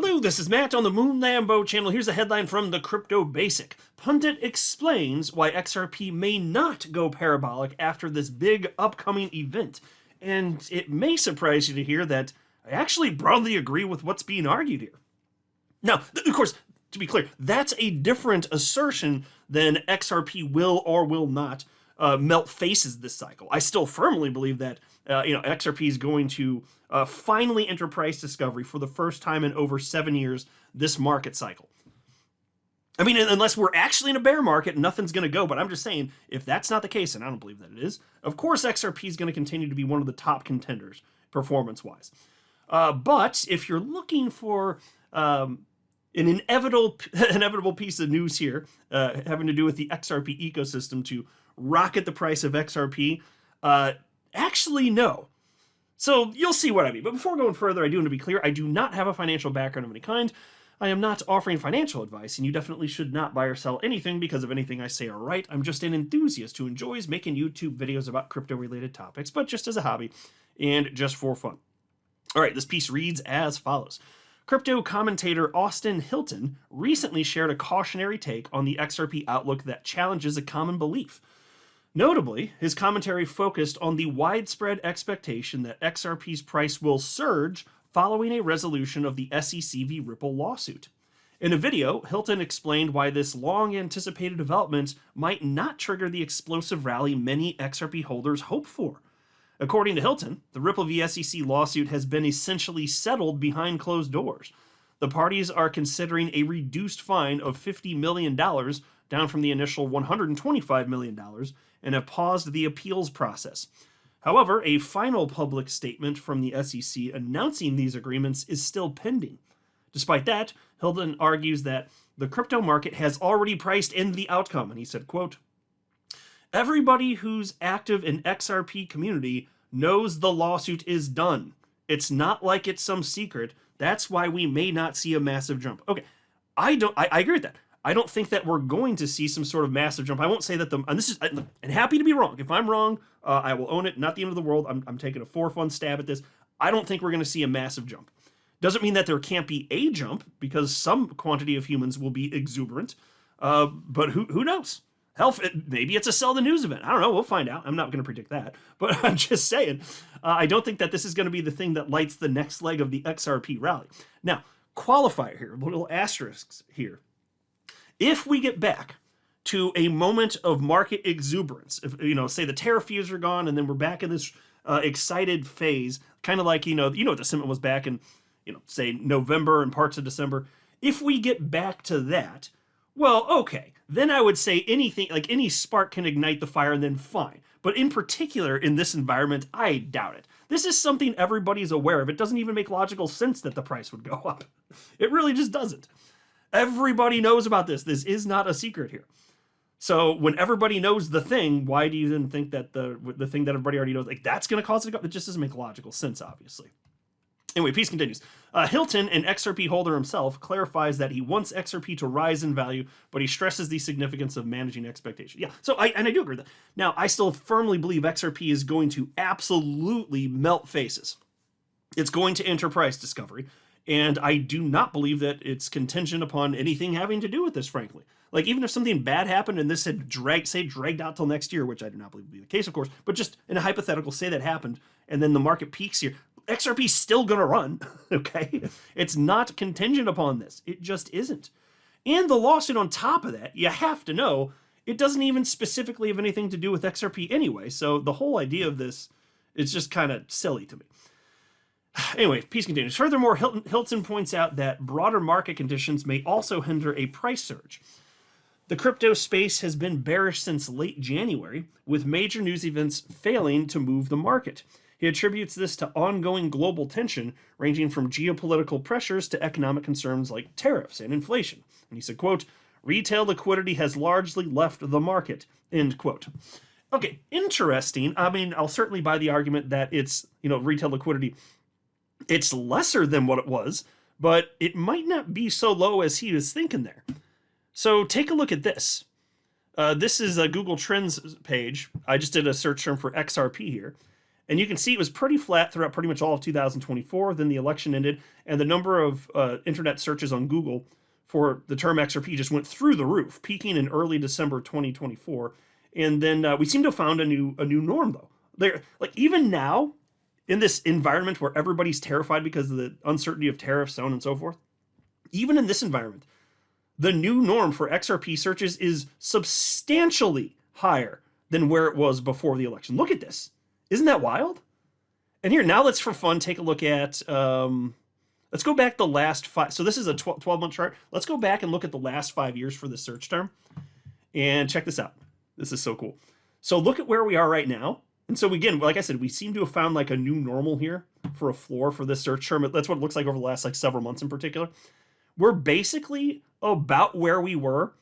Hello, this is Matt on the Moon Lambo channel. Here's a headline from the Crypto Basic. Pundit explains why XRP may not go parabolic after this big upcoming event. And it may surprise you to hear that I actually broadly agree with what's being argued here. Now, of course, to be clear, that's a different assertion than XRP will or will not melt faces this cycle. I still firmly believe that XRP is going to finally enter price discovery for the first time in over 7 years this market cycle. I mean, unless we're actually in a bear market, nothing's going to go. But I'm just saying, if that's not the case, and I don't believe that it is, of course XRP is going to continue to be one of the top contenders performance-wise. But if you're looking for an inevitable piece of news here having to do with the XRP ecosystem to rocket the price of XRP, actually no. So you'll see what I mean. But before going further, I do want to be clear, I do not have a financial background of any kind. I am not offering financial advice, and you definitely should not buy or sell anything because of anything I say or write. I'm just an enthusiast who enjoys making YouTube videos about crypto-related topics, but just as a hobby and just for fun. All right, this piece reads as follows. Crypto commentator Austin Hilton recently shared a cautionary take on the XRP outlook that challenges a common belief. Notably, his commentary focused on the widespread expectation that XRP's price will surge following a resolution of the SEC v. Ripple lawsuit. In a video, Hilton explained why this long-anticipated development might not trigger the explosive rally many XRP holders hope for. According to Hilton, the Ripple v. SEC lawsuit has been essentially settled behind closed doors. The parties are considering a reduced fine of $50 million, down from the initial $125 million, and have paused the appeals process. However, a final public statement from the SEC announcing these agreements is still pending. Despite that, Hilton argues that the crypto market has already priced in the outcome, and he said, quote, "Everybody who's active in XRP community knows the lawsuit is done. It's not like it's some secret. That's why we may not see a massive jump." Okay, I agree with that. I don't think that we're going to see some sort of massive jump. I won't say that and happy to be wrong. If I'm wrong, I will own it. Not the end of the world. I'm taking a for-fun stab at this. I don't think we're going to see a massive jump. Doesn't mean that there can't be a jump, because some quantity of humans will be exuberant. But who knows? Hell, maybe it's a sell the news event. I don't know. We'll find out. I'm not going to predict that. But I'm just saying, I don't think that this is going to be the thing that lights the next leg of the XRP rally. Now, qualifier here, little asterisks here. If we get back to a moment of market exuberance, if, say the tariff fears are gone and then we're back in this excited phase, kind of like, what the sentiment was back in, say November and parts of December. If we get back to that, well, okay, then I would say anything, like any spark can ignite the fire and then fine. But in particular, in this environment, I doubt it. This is something everybody's aware of. It doesn't even make logical sense that the price would go up. It really just doesn't. Everybody knows about this. This is not a secret here. So when everybody knows the thing, why do you then think that the thing that everybody already knows, like that's going to cause it to go up? It just doesn't make logical sense, obviously. Anyway, piece continues. Hilton, an XRP holder himself, clarifies that he wants XRP to rise in value, but he stresses the significance of managing expectations. Yeah, so I do agree with that. Now, I still firmly believe XRP is going to absolutely melt faces. It's going to enter price discovery, and I do not believe that it's contingent upon anything having to do with this, frankly. Like, even if something bad happened and this had dragged out till next year, which I do not believe would be the case, of course, but just in a hypothetical, say that happened, and then the market peaks here, XRP's still going to run, okay? It's not contingent upon this. It just isn't. And the lawsuit on top of that, you have to know, it doesn't even specifically have anything to do with XRP anyway, so the whole idea of this is just kind of silly to me. Anyway, piece continues. Furthermore, Hilton points out that broader market conditions may also hinder a price surge. The crypto space has been bearish since late January, with major news events failing to move the market. He attributes this to ongoing global tension, ranging from geopolitical pressures to economic concerns like tariffs and inflation. And he said, quote, "Retail liquidity has largely left the market," end quote. Okay, interesting. I mean, I'll certainly buy the argument that it's, retail liquidity, it's lesser than what it was, but it might not be so low as he was thinking there. So take a look at this. This is a Google Trends page. I just did a search term for XRP here. And you can see it was pretty flat throughout pretty much all of 2024. Then the election ended, and the number of internet searches on Google for the term XRP just went through the roof, peaking in early December 2024. And then we seem to have found a new norm, though. Like even now, in this environment where everybody's terrified because of the uncertainty of tariffs, so on and so forth, even in this environment, the new norm for XRP searches is substantially higher than where it was before the election. Look at this. Isn't that wild? And here, now let's, for fun, take a look at, let's go back the last 5. So this is a 12-month chart. Let's go back and look at the last 5 years for this search term. And check this out. This is so cool. So look at where we are right now. And so again, like I said, we seem to have found like a new normal here for a floor for this search term. That's what it looks like over the last like several months in particular. We're basically about where we were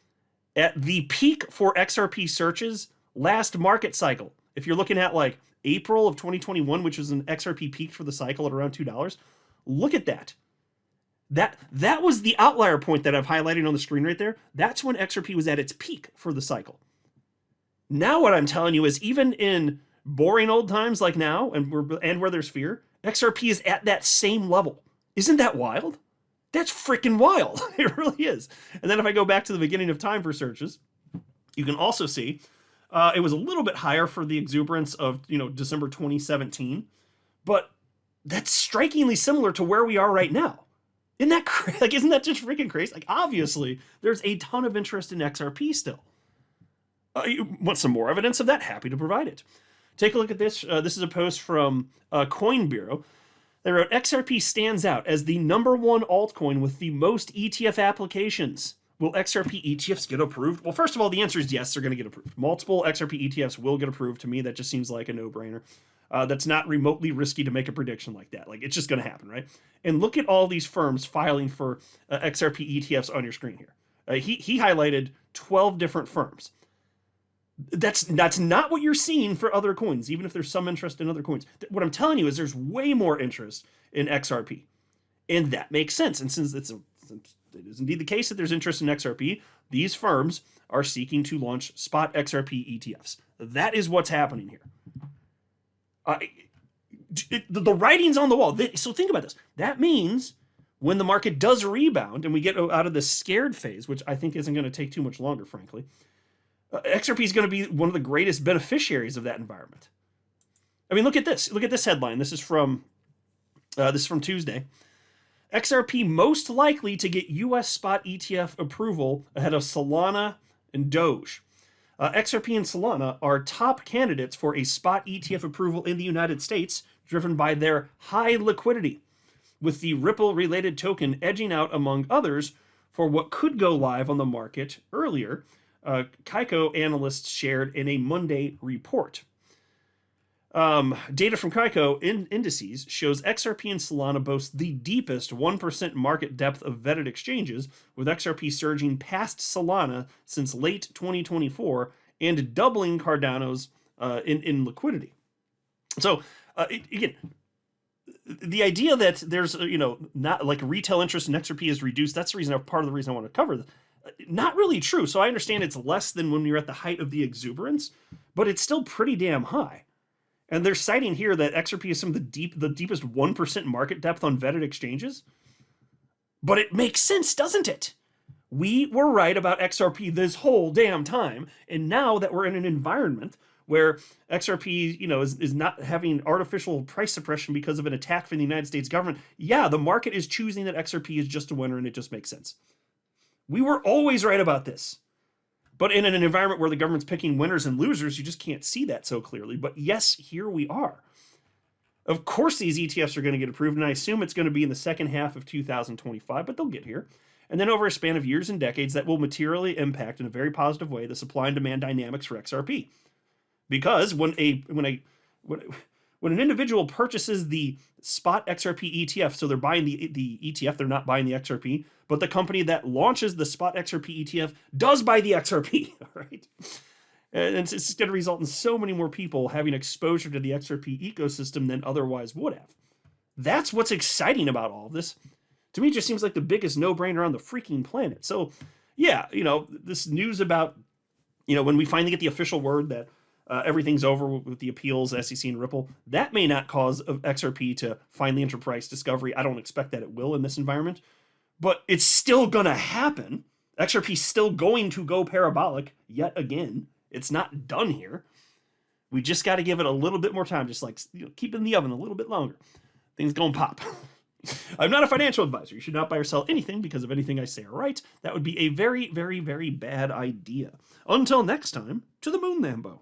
at the peak for XRP searches last market cycle. If you're looking at like April of 2021, which was an XRP peak for the cycle at around $2, look at that. That was the outlier point that I've highlighted on the screen right there. That's when XRP was at its peak for the cycle. Now what I'm telling you is even in boring old times like now and where there's fear, XRP is at that same level. Isn't that wild? That's freaking wild. It really is. And then if I go back to the beginning of time for searches, you can also see it was a little bit higher for the exuberance of, December 2017, but that's strikingly similar to where we are right now. Isn't that just freaking crazy? Like, obviously, there's a ton of interest in XRP still. You want some more evidence of that? Happy to provide it. Take a look at this. This is a post from Coin Bureau. They wrote, XRP stands out as the #1 altcoin with the most ETF applications. Will XRP ETFs get approved? Well, first of all, the answer is yes, they're going to get approved. Multiple XRP ETFs will get approved. To me, that just seems like a no-brainer. That's not remotely risky to make a prediction like that. Like, it's just going to happen, right? And look at all these firms filing for XRP ETFs on your screen here. He highlighted 12 different firms. That's not what you're seeing for other coins, even if there's some interest in other coins. What I'm telling you is there's way more interest in XRP. And that makes sense. And since it is indeed the case that there's interest in XRP, these firms are seeking to launch spot XRP ETFs. That is what's happening here. The writing's on the wall. So think about this. That means when the market does rebound and we get out of this scared phase, which I think isn't going to take too much longer, frankly, XRP is going to be one of the greatest beneficiaries of that environment. I mean, look at this. Look at this headline. This is from Tuesday. XRP most likely to get U.S. spot ETF approval ahead of Solana and Doge. XRP and Solana are top candidates for a spot ETF approval in the United States, driven by their high liquidity, with the Ripple-related token edging out, among others, for what could go live on the market earlier. Kaiko analysts shared in a Monday report. Data from Kaiko indices shows XRP and Solana boast the deepest 1% market depth of vetted exchanges, with XRP surging past Solana since late 2024 and doubling Cardano's in liquidity. So, again, the idea that there's, not like retail interest in XRP is reduced, that's part of the reason I want to cover this. Not really true. So I understand it's less than when you're at the height of the exuberance, but it's still pretty damn high. And they're citing here that XRP is some of the deepest 1% market depth on vetted exchanges. But it makes sense, doesn't it? We were right about XRP this whole damn time. And now that we're in an environment where XRP, is not having artificial price suppression because of an attack from the United States government, yeah, the market is choosing that XRP is just a winner, and it just makes sense. We were always right about this. But in an environment where the government's picking winners and losers, you just can't see that so clearly. But yes, here we are. Of course, these ETFs are going to get approved, and I assume it's going to be in the second half of 2025, but they'll get here. And then over a span of years and decades, that will materially impact in a very positive way the supply and demand dynamics for XRP. Because when an individual purchases the spot XRP ETF, so they're buying the ETF, they're not buying the XRP, but the company that launches the spot XRP ETF does buy the XRP, right? And it's going to result in so many more people having exposure to the XRP ecosystem than otherwise would have. That's what's exciting about all of this. To me, it just seems like the biggest no-brainer on the freaking planet. So, yeah, this news about, when we finally get the official word that everything's over with the appeals, SEC and Ripple, that may not cause XRP to finally enter price discovery. I don't expect that it will in this environment, but it's still gonna happen. XRP's still going to go parabolic yet again. It's not done here. We just got to give it a little bit more time, just like, you know, keep it in the oven a little bit longer. Things gonna pop. I'm not a financial advisor. You should not buy or sell anything because of anything I say or write. That would be a very, very, very bad idea. Until next time, to the moon, Lambo.